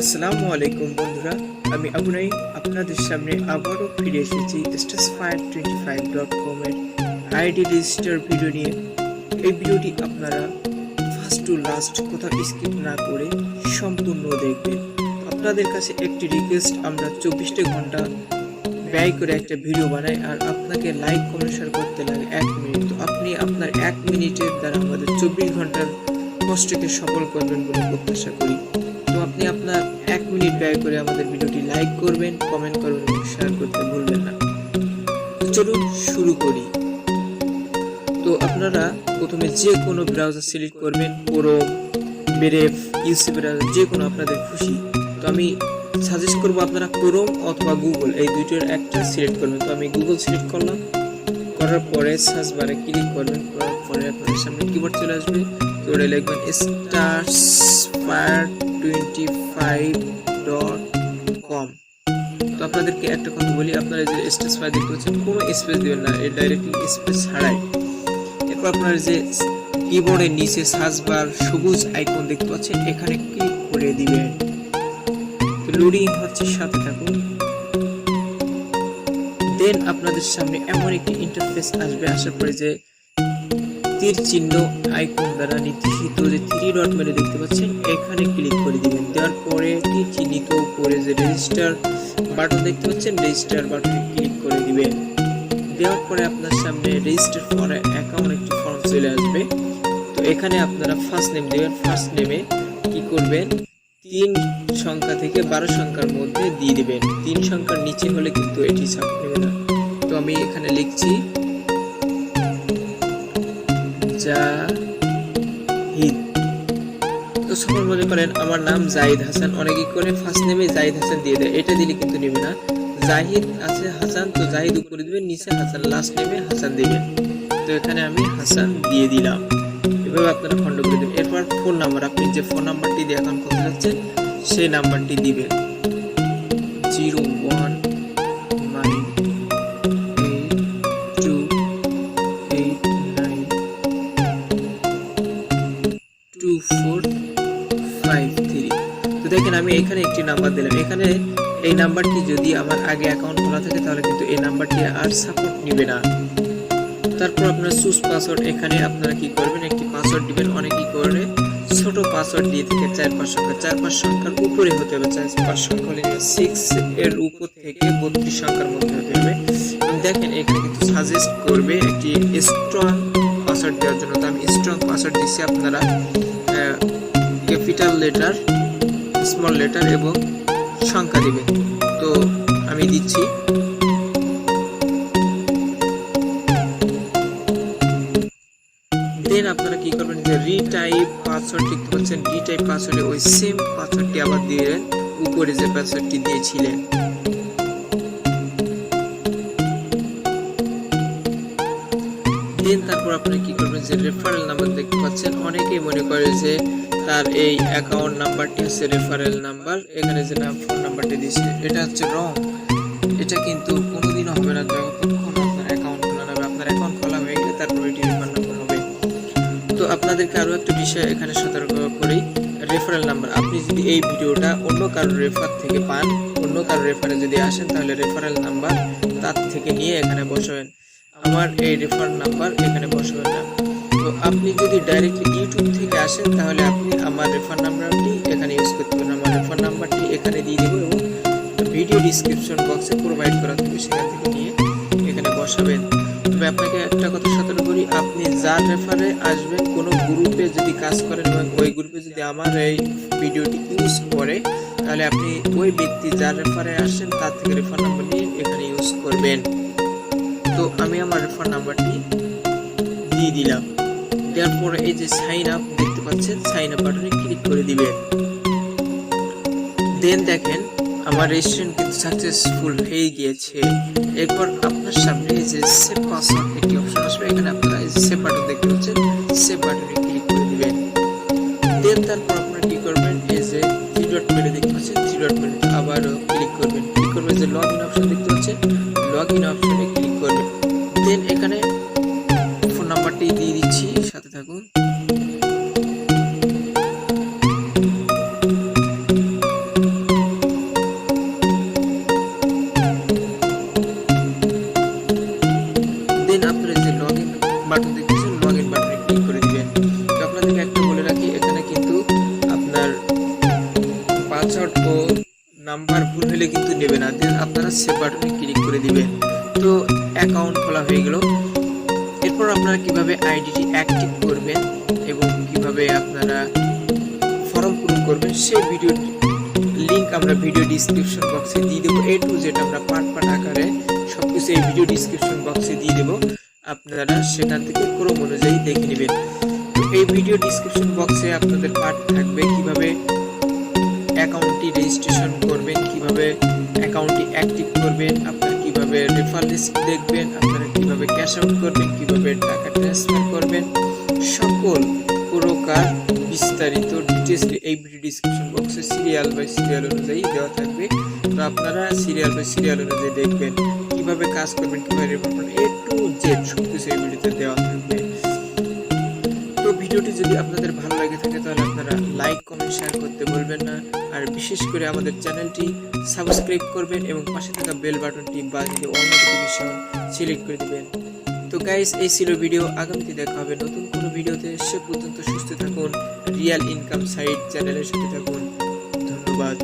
আসসালামু আলাইকুম বন্ধুরা, আমি আবু নাইম আপনাদের সামনে আবারও ফিরে এসেছি statusfire25.com এর আইডি রেজিস্টার ভিডিও নিয়ে। এই ভিডিওটি আপনারা ফার্স্ট টু লাস্ট কোথাও স্কিপ না করে সম্পূর্ণ দেখবেন। আপনাদের কাছে একটি রিকোয়েস্ট, আমরা 24 ঘন্টা ব্যয় করে একটা ভিডিও বানাই আর আপনাকে লাইক কমেন্ট শেয়ার করতে লাগে 1 মিনিট। তো আপনি আপনার 1 মিনিটের দ্বারা আমাদের 24 ঘন্টার কষ্টকে সফল করবেন বলে প্রত্যাশা করি। তো আপনি আপনার 1 মিনিট ব্যয় করে আমাদের ভিডিওটি লাইক করবেন, কমেন্ট করবেন এবং শেয়ার করতে ভুলবেন না। তো চলুন শুরু করি। তো আপনারা প্রথমে যে কোনো ব্রাউজার সিলেক্ট করবেন, ক্রোম, ব্রেভ, ইউসি ব্রাউজার, যে কোনো আপনাদের খুশি। তো আমি সাজেস্ট করব আপনারা ক্রোম অথবা গুগল, এই দুইটার একটা সিলেক্ট করবেন। তো আমি গুগল সিলেক্ট করলাম, করার পরে সার্চ বারে ক্লিক করবেন, করার পরে আপনাদের সামনে কিবোর্ড চলে আসবে। তো ওটা লিখবেন statusfire25.com। তো আপনাদেরকে একটা কথা বলি, আপনারা যে স্টেটাসফায়ার দেখতে পাচ্ছেন কোনো স্পেস দিবেন না, এই ডাইরেক্টলি স্পেস ছাড়াই। এরপর আপনারা যে কিবোর্ডের নিচে সার্চ বার সবুজ আইকন দেখতে পাচ্ছেন, এখানে ক্লিক করে দিবেন। তো লোডিং হচ্ছে, সাথে থাকুন। দেন আপনাদের সামনে এমন একটি ইন্টারফেস আসবে, আসার পরে যে তীর চিহ্ন আইকন দ্বারা নির্দেশিত যে 3 ডট মেনু দেখতে পাচ্ছেন, এখানে ক্লিক করে দিবেন। দেওয়ার পরে তীর চিহ্নিত করে যে রেজিস্টার বাটন দেখতে পাচ্ছেন, রেজিস্টার বাটনে ক্লিক করে দিবেন। দেওয়ার পরে আপনার সামনে রেজিস্টার ফর অ্যাকাউন্ট একটি ফর্ম চলে আসবে। তো এখানে আপনারা ফার্স্ট নেম দিবেন। ফার্স্ট নেমে কি করবেন, 3 সংখ্যা থেকে 12 সংখ্যার মধ্যে দিয়ে দিবেন। 3 সংখ্যার নিচে হলে কিন্তু এটি ছাপ নেবে না। তো আমি এখানে লিখছি জাহিদ। তো সকল মনে করেন আমার নাম জাহিদ হাসান, অনেকে করে ফার্স্ট নেমে জাহিদ হাসান দিয়ে দেয়, এটা দিলে কিন্তু নেবে না। জাহিদ আছে হাসান, তো জাহিদ উপরে দিবেন, নিচে হাসান, লাস্ট নেমে হাসান দিবেন। তো এখানে আমি হাসান দিয়ে দিলাম। এভাবে আপনারা খন্ড করে দেবেন। এরপর ফোন নাম্বার, আপনি যে ফোন নাম্বারটি দিয়ে অ্যাকাউন্ট করতে যাচ্ছেন সেই নাম্বারটি দিবেন। 01982892453। তো দেখেন আমি এখানে একটি নাম্বার দিলাম। এখানে এই নাম্বারটি যদি আমার আগে অ্যাকাউন্ট খোলা থাকে তাহলে কিন্তু এই নাম্বারটি আর সাপোর্ট নেবে না। তারপর আপনার চুজ পাসওয়ার্ড, এখানে আপনারা কি করবেন, একটি পাসওয়ার্ড দিবেন। অনেকেই করে ছোট পাসওয়ার্ড দিয়ে থেকে 4-5 সংখ্যা, 4-5 সংখ্যার উপরে হতে হবে। 4-5 সংখ্যা হলে 6 এর উপর থেকে 32 সংখ্যার মধ্যে হতে হবে। দেখেন এখানে কিন্তু সাজেস্ট করবে একটি স্ট্রং পাসওয়ার্ড দেওয়ার জন্য। তো আমি স্ট্রং পাসওয়ার্ড দিচ্ছি। আপনারা ক্যাপিটাল লেটার, স্মল লেটার এবং সংখ্যা দিবেন। তো আমি দিচ্ছি। দেন আপনারা কি করবেন, যে রিটাইপ পাসওয়ার্ড দেখতে পাচ্ছেন, রিটাইপ পাসওয়ার্ডে ওই সেম পাসওয়ার্ডটি আবার দিবেন, উপরে যে পাসওয়ার্ডটি দিয়েছিলেন। দেন তারপর আপনারা কি করবেন, যে রেফারেল নাম্বার দেখতে পাচ্ছেন, অনেকেই মনে করে যে তার এই অ্যাকাউন্ট নাম্বারটি হচ্ছে রেফারেল নাম্বার, এখানে যে ফোন নাম্বারটি দিয়েছে এটা হচ্ছে রং। এটা কিন্তু কোনোদিনও হবে না যতক্ষণ আপনার অ্যাকাউন্ট খোলা হবে। আপনার অ্যাকাউন্ট খোলা হয়ে গেলে তারপর এটি রেফার নাম্বার হবে। তো আপনাদেরকে আরও একটা বিষয় এখানে সতর্ক করি, রেফারেল নাম্বার, আপনি যদি এই ভিডিওটা অন্য কারোর রেফার থেকে পান, অন্য কারোর রেফারে যদি আসেন, তাহলে রেফারেল নাম্বার তার থেকে নিয়ে এখানে বসাবেন। আমার এই রেফার নাম্বার এখানে বসাবেন না। তো আপনি যদি ডাইরেক্টলি ইউটিউব থেকে আসেন তাহলে আপনি আমার রেফার নাম্বারটি এখানে ইউজ করতে পারেন। আমার রেফার নাম্বারটি এখানে দিয়ে দেবো এবং ভিডিও ডিসক্রিপশন বক্সে প্রোভাইড করা থাকবে, সেখান থেকে নিয়ে এখানে বসাবেন। তবে আপনাকে একটা কথা সতর্ক করি, আপনি যার রেফারে আসবেন, কোনো গ্রুপে যদি কাজ করেন এবং ওই গ্রুপে যদি আমার এই ভিডিওটি ইউজ করে, তাহলে আপনি ওই ব্যক্তি যার রেফারে আসেন তার থেকে রেফার নাম্বার নিয়ে এখানে ইউজ করবেন। তো আমি আমার রেফার নাম্বারটি দিয়ে দিলাম। দেওয়ার পরে এই যে সাইন আপ দেখতে পাচ্ছেন, সাইন আপ বাটনে ক্লিক করে দিবেন। দেন দেখেন আমার রেজিস্ট্রেশন কিন্তু সাকসেসফুল হয়ে গিয়েছে। এরপর আপনার সামনে এই যে সেভ পাসওয়ার্ড একটি অপশন আসবে, এখানে আপনারা এই যে সেভ বাটন দেখতে পাচ্ছেন, সেভ বাটনে ক্লিক করে দিবেন। দেন তারপর আপনারা কি করবেন, এই যে 3 ডট মেনু দেখতে পাচ্ছেন, 3 ডট মেনু আবারও ক্লিক করবেন। ক্লিক করবেন যে লগ ইন অপশন দেখতে পাচ্ছেন, লগ ইন অপশনে ক্লিক করবেন। দেন এখানে ফোন নাম্বারটি দিয়ে দিচ্ছি, সাথে থাকুন। নাম্বার ভুল হলে কিন্তু নেবে না। দেন আপনারা সেভ বাটনে ক্লিক করে দিবেন। তো অ্যাকাউন্ট খোলা হয়ে গেল। এরপর আপনারা কিভাবে আইডিটি অ্যাক্টিভ করবেন এবং কিভাবে আপনারা ফর্ম পূরণ করবেন সেই ভিডিও লিংক আমরা ভিডিও ডিসক্রিপশন বক্সে দিয়ে দেবো। A to Z আমরা পার্ট আকারে সবকিছু এই ভিডিও ডিসক্রিপশন বক্সে দিয়ে দেবো, আপনারা সেখান থেকে ক্রম অনুযায়ী দেখে নেবেন। তো এই ভিডিও ডিসক্রিপশন বক্সে আপনাদের পার্ট থাকবে কিভাবে অ্যাকাউন্টটি রেজিস্ট্রেশন করবেন, কিভাবে অ্যাকাউন্টটি অ্যাক্টিভ করবেন, আপনারা কিভাবে রেফার লিস্ট দেখবেন, আপনারা কিভাবে ক্যাশ আউট করবেন, কিভাবে টাকা ট্রান্সফার করবেন, সকল প্রকার বিস্তারিত ডিটেইলস এই ভিডিও ডিসক্রিপশন বক্সে সিরিয়াল বাই সিরিয়াল অনুযায়ী দেওয়া থাকবে। তো আপনারা সিরিয়াল বাই সিরিয়াল অনুযায়ী দেখবেন, কিভাবে কাজ করবেন, কিভাবে রেফার করবেন, A to Z সবকিছু এই ভিডিওতে দেওয়া থাকবে। তো ভিডিওটি যদি আপনাদের ভালো লাগে থাকে তাহলে আপনারা লাইক কমেন্ট শেয়ার করতে ভুলবেন না, আর বিশেষ করে আমাদের চ্যানেলটি সাবস্ক্রাইব করবেন এবং পাশে থাকা বেল বাটনটি বাজিয়ে অল নোটিফিকেশন সিলেক্ট করে দিবেন। তো গাইস, এই ছিল ভিডিও। আগামীতে দেখা হবে নতুন কোনো ভিডিওতে। সে পর্যন্ত সুস্থ থাকুন, রিয়েল ইনকাম সাইট চ্যানেলের সাথে থাকুন। ধন্যবাদ।